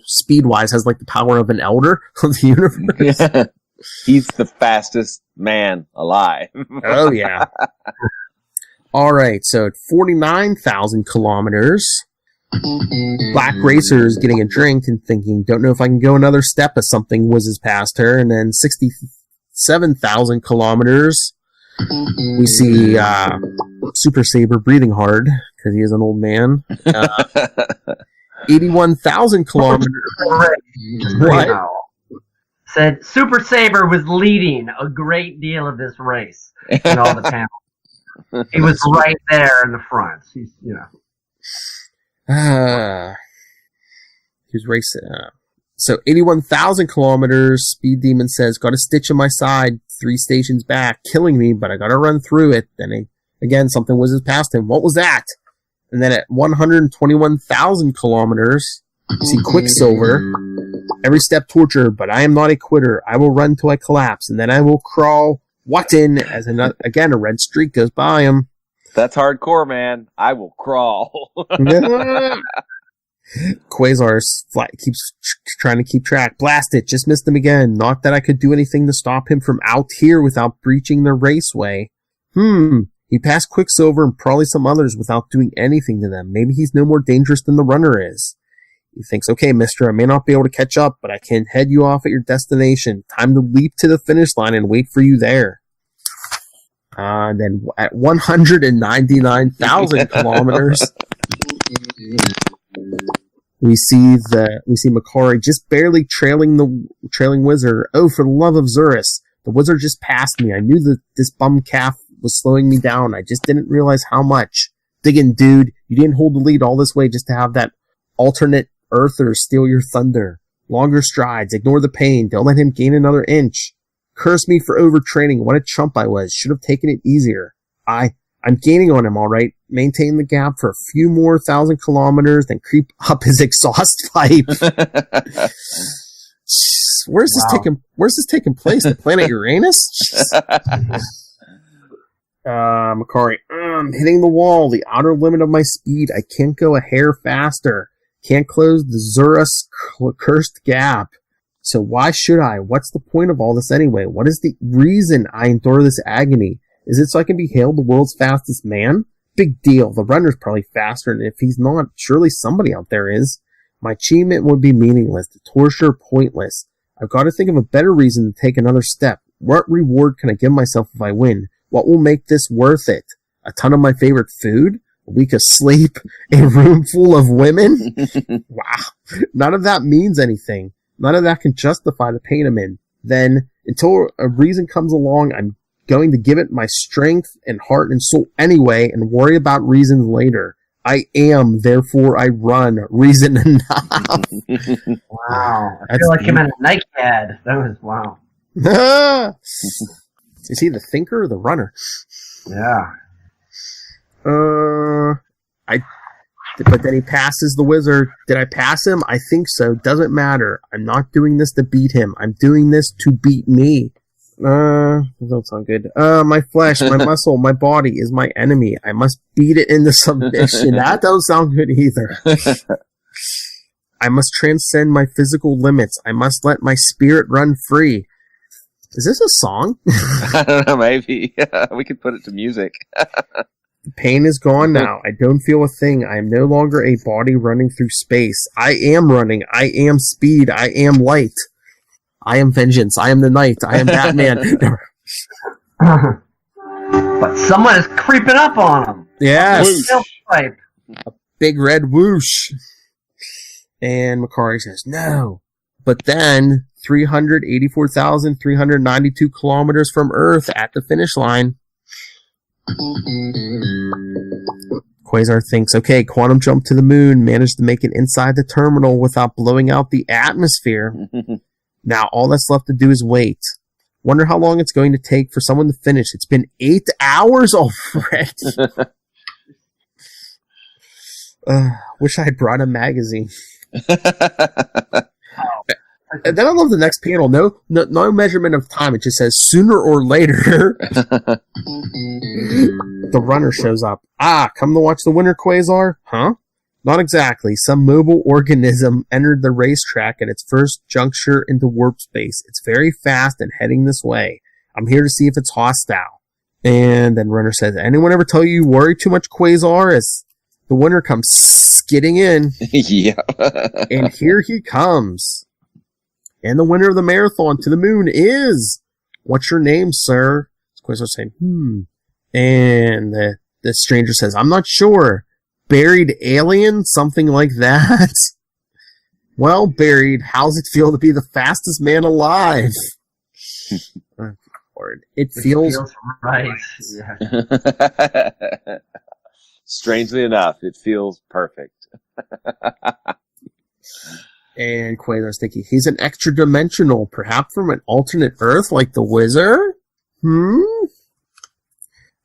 speed-wise has the power of an elder of the universe? Yeah. He's the fastest man alive. Oh, yeah. Alright, so at 49,000 kilometers, Black Racer is getting a drink and thinking, don't know if I can go another step as something whizzes past her. And then 67,000 kilometers, we see Super Saber breathing hard because he is an old man. 81,000 kilometers. What? Said Super Saber was leading a great deal of this race in all the panels. He was right there in the front. He's, he was racing. So 81,000 kilometers. Speed Demon says, got a stitch in my side, 3 stations back, killing me, but I gotta run through it. Then again, something whizzes past him. What was that? And then at 121,000 kilometers, you see Quicksilver. Every step torture, but I am not a quitter. I will run till I collapse, and then I will crawl. As again, a red streak goes by him. That's hardcore, man. I will crawl. Quasar keeps trying to keep track. Blast it. Just missed him again. Not that I could do anything to stop him from out here without breaching the raceway. He passed Quicksilver and probably some others without doing anything to them. Maybe he's no more dangerous than the runner is. He thinks, okay, mister, I may not be able to catch up, but I can head you off at your destination. Time to leap to the finish line and wait for you there. Then at 199,000 kilometers, we see Makari just barely trailing Wizard. Oh, for the love of Zurus. The Wizard just passed me. I knew that this bum calf was slowing me down. I just didn't realize how much. Diggin', dude. You didn't hold the lead all this way just to have that alternate Earther steal your thunder. Longer strides. Ignore the pain. Don't let him gain another inch. Curse me for overtraining. What a chump I was. Should have taken it easier. I'm gaining on him, all right. Maintain the gap for a few more 1,000 kilometers, then creep up his exhaust pipe. Where's this taking place? The planet Uranus? Makari, hitting the wall, the outer limit of my speed. I can't go a hair faster. Can't close the Zurus cursed gap. So why should I? What's the point of all this anyway? What is the reason I endure this agony? Is it so I can be hailed the world's fastest man? Big deal. The runner's probably faster, and if he's not, surely somebody out there is. My achievement would be meaningless, the torture pointless. I've got to think of a better reason to take another step. What reward can I give myself if I win? What will make this worth it? A ton of my favorite food? A week of sleep? A room full of women? Wow. None of that means anything. None of that can justify the pain I'm in. Then, until a reason comes along, I'm going to give it my strength and heart and soul anyway and worry about reasons later. I am, therefore I run. Reason enough. Wow. I feel like I'm in a Nike ad. That was wow. Is he the thinker or the runner? Yeah. But then he passes the Wizard. Did I pass him? I think so. Doesn't matter. I'm not doing this to beat him. I'm doing this to beat me. That don't sound good. My flesh, my muscle, my body is my enemy. I must beat it into submission. That don't sound good either. I must transcend my physical limits. I must let my spirit run free. Is this a song? I don't know, maybe. We could put it to music. The pain is gone now. I don't feel a thing. I am no longer a body running through space. I am running. I am speed. I am light. I am vengeance. I am the night. I am Batman. But someone is creeping up on him. Yes. A big red whoosh. And Makari says, no. But then, 384,392 kilometers from Earth at the finish line, Quasar thinks, okay, quantum jump to the moon, managed to make it inside the terminal without blowing out the atmosphere. Now all that's left to do is wait. Wonder how long it's going to take for someone to finish. It's been 8 hours already. Wish I had brought a magazine. And then I love the next panel. No measurement of time. It just says sooner or later. The runner shows up. Come to watch the winner, Quasar? Huh? Not exactly. Some mobile organism entered the racetrack at its first juncture into warp space. It's very fast and heading this way. I'm here to see if it's hostile. And then runner says, anyone ever tell you worry too much, Quasar? As the winner comes skidding in. Yeah. And here he comes. And the winner of the marathon to the moon is... What's your name, sir? Quasar saying, And the stranger says, I'm not sure. Buried alien? Something like that? Well, Buried, how's it feel to be the fastest man alive? It feels right. Yeah. Strangely enough, it feels perfect. And Quasar's thinking, he's an extra-dimensional, perhaps from an alternate Earth like the Wizard?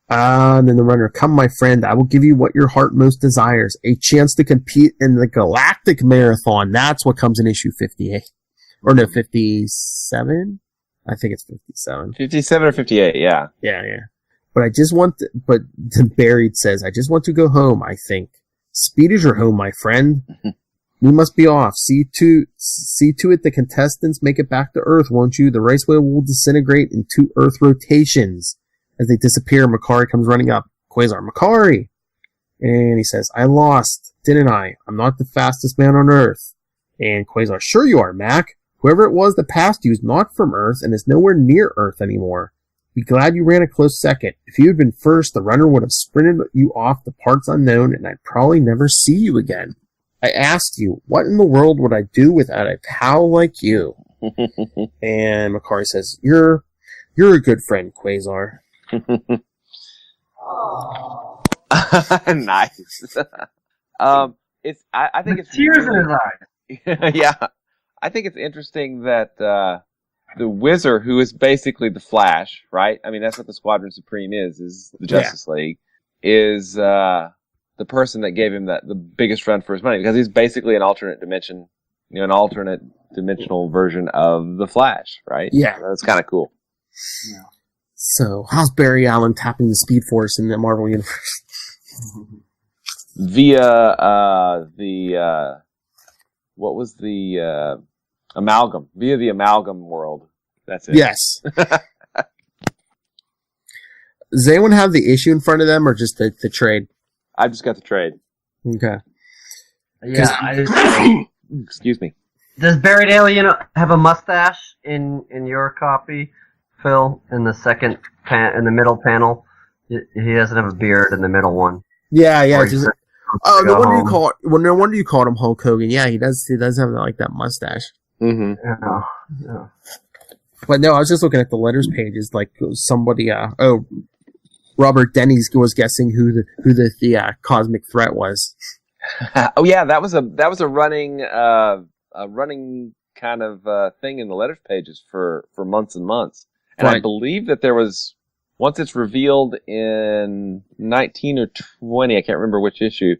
And then the runner, come, my friend, I will give you what your heart most desires. A chance to compete in the Galactic Marathon. That's what comes in issue 58. Or no, 57? I think it's 57. 57 or 58, yeah. Yeah. But the Buried says, I just want to go home, I think. Speed is your home, my friend. We must be off. See to it the contestants make it back to Earth, won't you? The raceway will disintegrate in 2 Earth rotations. As they disappear, Makari comes running up. Quasar, Makari. And he says, I lost, didn't I? I'm not the fastest man on Earth. And Quasar, sure you are, Mac. Whoever it was that passed you is not from Earth and is nowhere near Earth anymore. Be glad you ran a close second. If you had been first, the runner would have sprinted you off to parts unknown, and I'd probably never see you again. I asked you, what in the world would I do without a pal like you? And Makari says, You're a good friend, Quasar. Nice. I think it's tears really, in his eyes. Yeah, I think it's interesting that the Wizard, who is basically the Flash, right? I mean, that's what the Squadron Supreme is the Justice League, is the person that gave him the biggest run for his money, because he's basically an alternate dimension, an alternate dimensional version of the Flash, right? Yeah. That's kind of cool. Yeah. So, how's Barry Allen tapping the Speed Force in the Marvel Universe? Via what was the amalgam? Via the amalgam world. That's it. Yes. Does anyone have the issue in front of them, or just the trade? I've just got the trade. Okay. Yeah. Excuse me. Does Buried Alien have a mustache in your copy, Phil? In the second in the middle panel, he doesn't have a beard in the middle one. Yeah. Or Just, no wonder you call it. Well, no wonder you called him Hulk Hogan. Yeah, he does. He does have like that mustache. Mm-hmm. Yeah. But no, I was just looking at the letters pages. Like somebody. Robert Denny's was guessing who the cosmic threat was. Oh yeah, that was a running kind of thing in the letters pages for months and months. And right. I believe that there was, once it's revealed in 19 or 20, I can't remember which issue,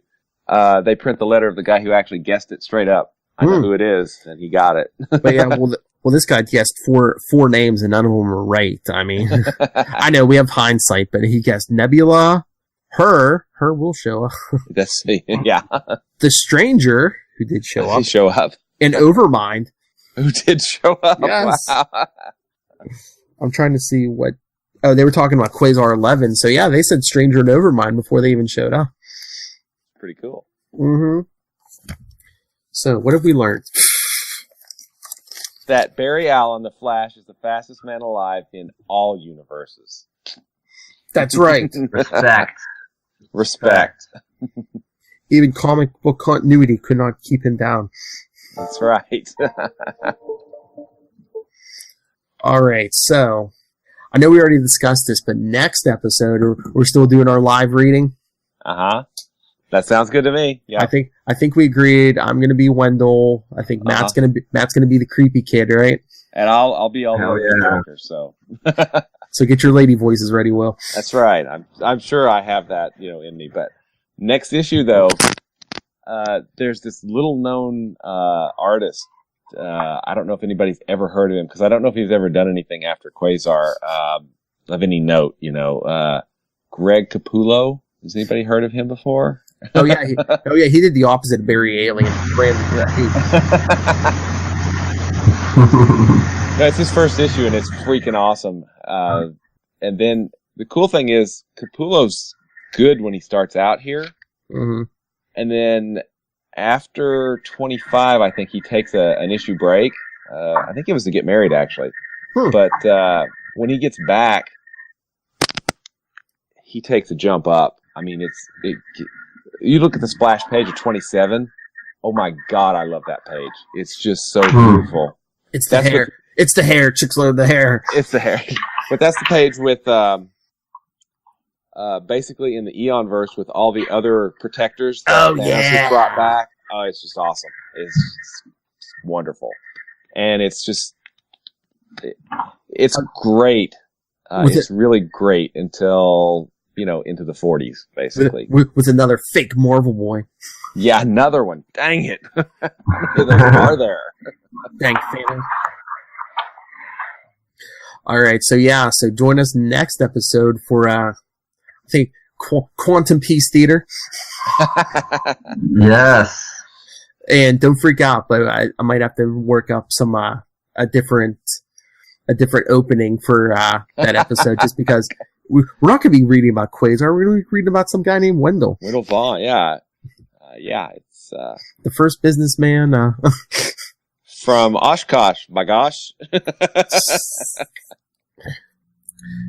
they print the letter of the guy who actually guessed it straight up. I know who it is, and he got it. But yeah, well, this guy guessed four names, and none of them were right. I mean, I know we have hindsight, but he guessed Nebula, her will show up. Yeah. The Stranger, who did show up. And Overmind. Who did show up. Yes. Wow. I'm trying to see what... Oh, they were talking about Quasar 11, so yeah, they said Stranger and Overmind before they even showed up. Pretty cool. Mm-hmm. So, what have we learned? That Barry Allen, the Flash, is the fastest man alive in all universes. That's right. Respect. Even comic book continuity could not keep him down. That's right. All right, so I know we already discussed this, but next episode we're still doing our live reading. That sounds good to me. Yeah. I think we agreed. I'm gonna be Wendell. I think Matt's gonna be the creepy kid, right? And I'll be all the characters. So. So get your lady voices ready, Will. That's right. I'm sure I have that in me. But next issue though, there's this little known artist. I don't know if anybody's ever heard of him, because I don't know if he's ever done anything after Quasar of any note. Greg Capullo. Has anybody heard of him before? Oh yeah, he did the opposite of Barry Alien. No, it's his first issue, and it's freaking awesome. And then the cool thing is, Capullo's good when he starts out here, and then after 25, I think he takes an issue break. I think it was to get married, actually. But when he gets back, he takes a jump up. I mean, you look at the splash page of 27. Oh my God, I love that page. It's just so beautiful. It's the hair. It's the hair. Chicks love the hair. It's the hair. But that's the page with basically in the Eon verse with all the other protectors that Thanos brought back. Oh, it's just awesome. It's wonderful, and it's great. It's really great until into the 40s, basically. With another fake Marvel boy. Yeah, another one. Dang it. Those are there. Thank Thanos. All right, so join us next episode for, I think, Quantum Peace Theater. Yes. And don't freak out, but I might have to work up some, a different opening for, that episode, just because we're not going to be reading about Quasar. We're going to be reading about some guy named Wendell. Wendell Vaughn, yeah. It's... the first businessman. From Oshkosh, my gosh.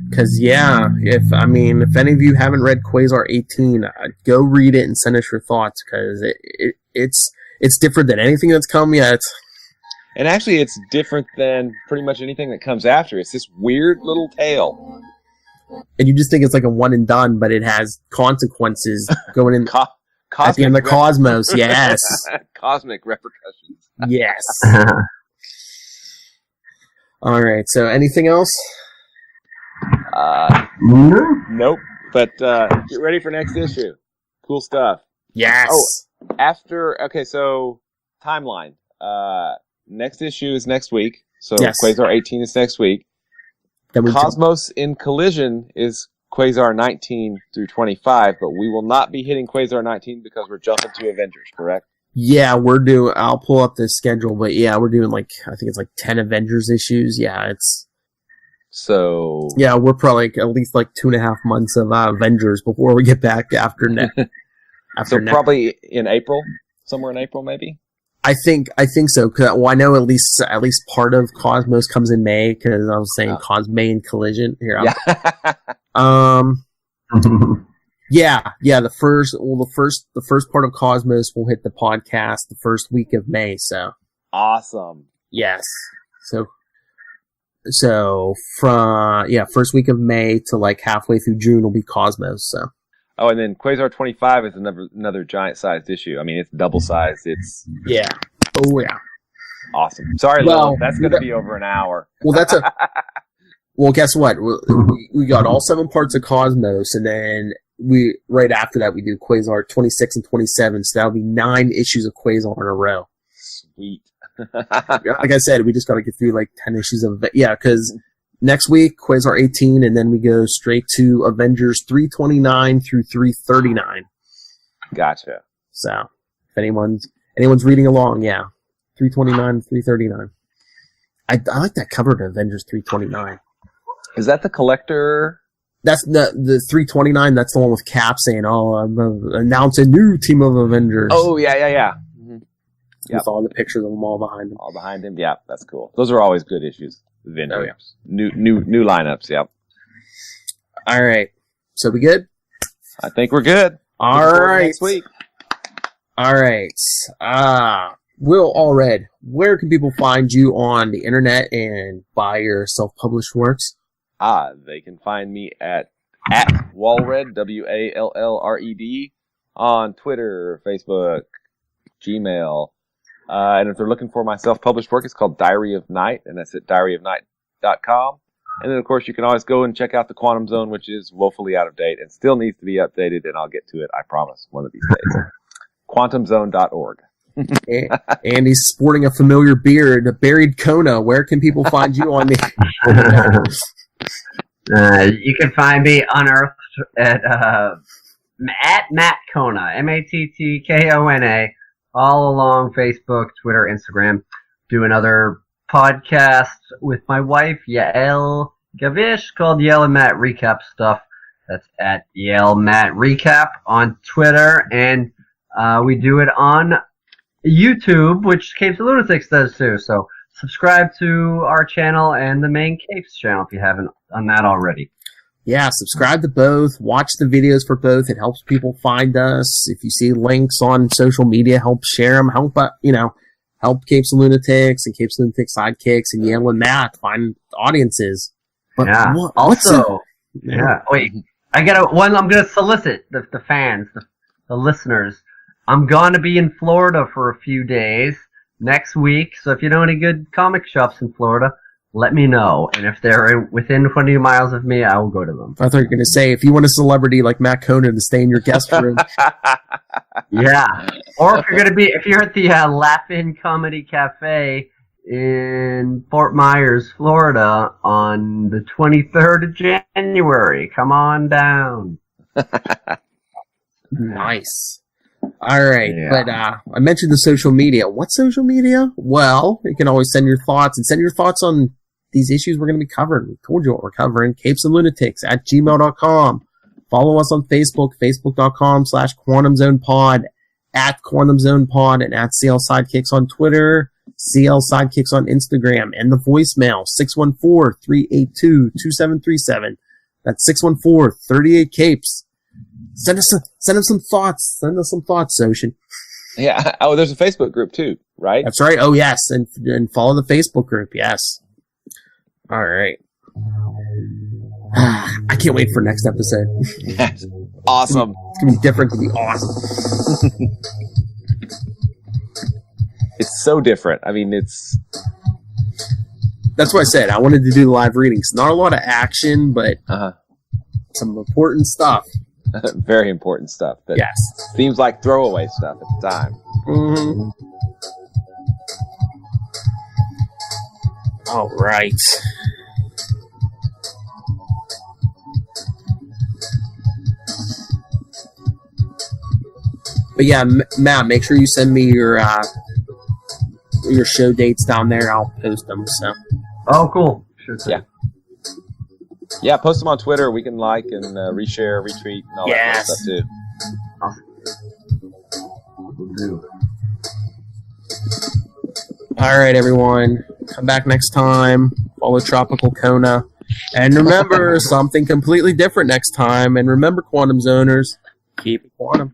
Because, if any of you haven't read Quasar 18, go read it and send us your thoughts, because it's different than anything that's come yet. And actually, it's different than pretty much anything that comes after. It's this weird little tale. And you just think it's like a one and done, but it has consequences going in at the end of the cosmos. Yes. Cosmic repercussions. Yes. All right. So, anything else? Nope. But get ready for next issue. Cool stuff. Yes. So timeline. Next issue is next week. So yes. Quasar 18 is next week. Cosmos in Collision is Quasar 19 through 25, but we will not be hitting Quasar 19 because we're jumping to Avengers, correct? Yeah, I'll pull up the schedule, but yeah, we're doing I think it's 10 Avengers issues. Yeah, yeah, we're probably at least 2.5 months of Avengers before we get back after probably in April, somewhere in April, maybe. I think so. I know at least part of Cosmos comes in May, because I was saying May and Collision here. The first part of Cosmos will hit the podcast the first week of May. So awesome. Yes. So from first week of May to halfway through June will be Cosmos. So. Oh, and then Quasar 25 is another giant-sized issue. I mean, it's double-sized. It's... Yeah. Oh, yeah. Awesome. Sorry, Lil. That's going to be over an hour. Well, Well, guess what? We got all 7 parts of Cosmos, and then right after that, we do Quasar 26 and 27, so that'll be 9 issues of Quasar in a row. Sweet. Like I said, we just got to get through 10 issues of... Yeah, because... Next week, Quasar 18, and then we go straight to Avengers 329 through 339. Gotcha. So, if anyone's reading along, 329, 339. I like that cover to Avengers 329. Is that the collector? That's the 329. That's the one with Cap saying, I'm announce a new team of Avengers. Oh, yeah. Mm-hmm. Yep. With all the pictures of them all behind him. All behind him, yeah, that's cool. Those are always good issues. Avengers. Oh, yeah. New lineups, yep. All right. So we good? I think we're good. All right. Next week. All right. Will Allred, where can people find you on the internet and buy your self-published works? They can find me at Wallred, WALLRED, on Twitter, Facebook, Gmail. And if they're looking for my self-published work, it's called Diary of Night, and that's at diaryofnight.com. And then, of course, you can always go and check out the Quantum Zone, which is woefully out of date and still needs to be updated, and I'll get to it, I promise, one of these days. QuantumZone.org. And he's sporting a familiar beard, a buried Kona. Where can people find you on the... You can find me unearthed at Matt Kona, MATTKONA. All along Facebook, Twitter, Instagram. Do another podcast with my wife, Yael Gavish, called Yael and Matt Recap Stuff. That's at Yael Matt Recap on Twitter. And we do it on YouTube, which Capes and Lunatics does too. So subscribe to our channel and the main Capes channel if you haven't done that already. Yeah, subscribe to both. Watch the videos for both. It helps people find us. If you see links on social media, help share them. Help Capes and Lunatics and Capes and Lunatics Sidekicks and Yale and Matt find audiences. But yeah. Wait. I'm gonna solicit the fans, the listeners. I'm gonna be in Florida for a few days next week. So if you know any good comic shops in Florida, let me know, and if they're within 20 miles of me, I will go to them. I thought you were going to say, if you want a celebrity like Matt Conan to stay in your guest room. Yeah. Or if you're at the Laugh-In Comedy Cafe in Fort Myers, Florida on the 23rd of January, come on down. Nice. All right, yeah. But I mentioned the social media. What social media? Well, you can always send your thoughts, and send your thoughts on these issues we're going to be covering. We told you what we're covering. capesandlunatics@gmail.com. Follow us on Facebook, facebook.com/QuantumZonePod, @QuantumZonePod, and @CL Sidekicks on Twitter, CL Sidekicks on Instagram, and the voicemail, 614-382-2737. That's 614-38-CAPES. Send us some thoughts. Send us some thoughts, Ocean. Yeah. Oh, there's a Facebook group too, right? That's right. Oh, yes. And follow the Facebook group. Yes. All right. I can't wait for next episode. Awesome. It's going to be different. It's going to be awesome. It's so different. I mean, That's what I said. I wanted to do live readings. Not a lot of action, but some important stuff. very important stuff. That Yes. seems like throwaway stuff at the time. Mm-hmm. All right. But yeah, Matt, make sure you send me your show dates down there. I'll post them. So. Oh, cool. Sure thing. Yeah. Yeah, post them on Twitter. We can like and reshare, retweet, and all that kind of stuff too. Awesome. Will do. All right, everyone. Come back next time. Follow Tropical Kona. And remember something completely different next time. And remember, Quantum Zoners, keep it quantum.